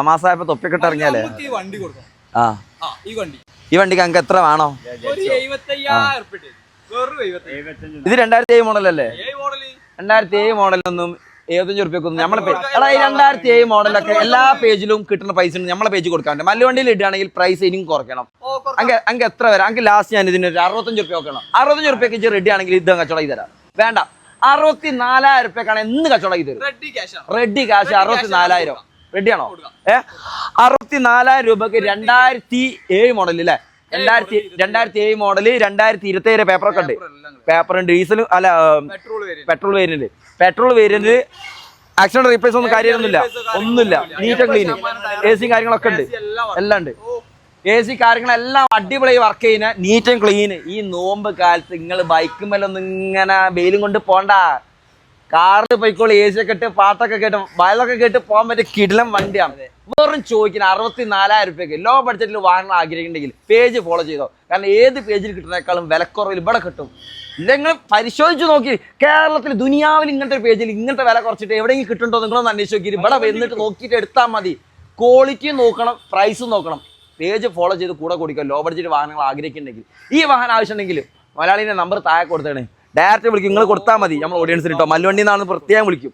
മാസമായപ്പോ തൊപ്പിയൊക്കെ ഇട്ട് ഇറങ്ങിയാലേ ആ ഈ വണ്ടിക്ക് അങ്ങ് എത്ര വേണോ? ഇത് 2007 മോഡലല്ലേ? 2007 മോഡലൊന്നും 75 റുപ്യക്കൊന്നും നമ്മളെ എടാ ഈ 2007 മോഡലൊക്കെ എല്ലാ പേജിലും കിട്ടുന്ന പൈസ നമ്മളെ പേജ് കൊടുക്കാൻ പറ്റും. മല്ലുവണ്ടിയിൽ ഇടുകയാണെങ്കിൽ പ്രൈസ് ഇനിയും കുറയ്ക്കണം. അങ്ങ് എത്ര വരാം? അങ്ങ് ലാസ്റ്റ് ഞാൻ ഇതിന് 65 റുപ്യ വെക്കണം. 65 റുപ്യക്ക് റെഡി ആണെങ്കിൽ ഇത് കച്ചവടം ചെയ്ത് തരാം. വേണ്ട 64,000 റുപ്യക്കാണ് എന്ന് കച്ചവടം ചെയ്ത് തരും. റെഡി ക്യാഷ് 64,000 റെഡിയാണോ? 64,000 രൂപക്ക് 2007 മോഡൽ അല്ലേ? 2007 മോഡല് 2027 പേപ്പറൊക്കെ ഉണ്ട്. പേപ്പറുണ്ട്, ഡീസലും അല്ല പെട്രോൾ വേരിയന്റ് ആക്സിഡന്റ് റീപ്ലേസ് ഒന്നും ഒന്നുമില്ല. Neat and clean. AC കാര്യങ്ങളൊക്കെ ഉണ്ട്, എല്ലാം ഉണ്ട്. AC കാര്യങ്ങളെല്ലാം അടിപൊളി വർക്ക് ചെയ്യുന്ന നീറ്റ് ആൻഡ് ക്ലീൻ. ഈ നോമ്പ് കാലത്ത് നിങ്ങൾ ബൈക്കുമേലൊന്നും ഇങ്ങനെ വെയിലും കൊണ്ട് പോണ്ട, കാറിൽ പോയിക്കോളി. AC ഒക്കെ ഇട്ട് പാട്ടൊക്കെ കേട്ട് വയലൊക്കെ കേട്ട് പോകാൻ പറ്റിയ കിടിലം വണ്ടിയാണ്. വെറും ചോദിക്കുന്ന 64,000 റുപ്യക്ക് ലോ ബഡ്ജറ്റിൽ വാങ്ങാൻ ആഗ്രഹിക്കുന്നുണ്ടെങ്കിൽ പേജ് ഫോളോ ചെയ്തോ. കാരണം ഏത് പേജിൽ കിട്ടുന്നേക്കാളും വിലക്കുറവിൽ ഇവിടെ കിട്ടും. നിങ്ങൾ പരിശോധിച്ച് നോക്കി, കേരളത്തിൽ ദുനിയാവിൽ ഇങ്ങനത്തെ പേജിൽ ഇങ്ങനത്തെ വില കുറച്ചിട്ട് എവിടെയെങ്കിലും കിട്ടുന്നുണ്ടോ നിങ്ങളൊന്ന് അന്വേഷിച്ച് നോക്കി. ഇവിടെ വന്നിട്ട് നോക്കിയിട്ട് എടുത്താൽ മതി. ക്വാളിറ്റിയും നോക്കണം, പ്രൈസും നോക്കണം. പേജ് ഫോളോ ചെയ്ത് കൂടെ കൊടുക്കുക. ലോ ബഡ്ജറ്റ് വാഹനങ്ങൾ ആഗ്രഹിക്കുന്നുണ്ടെങ്കിൽ, ഈ വാഹനം ആവശ്യമുണ്ടെങ്കിൽ മലയാളിൻ്റെ നമ്പർ താഴെ കൊടുത്തേണ്, ഡയറക്റ്റ് വിളിക്കും. നിങ്ങൾ കൊടുത്താൽ മതി. നമ്മൾ ഓഡിയൻസിന് കേട്ടോ, മല്ലുവണ്ടി എന്നാണ് പ്രത്യേകം വിളിക്കും.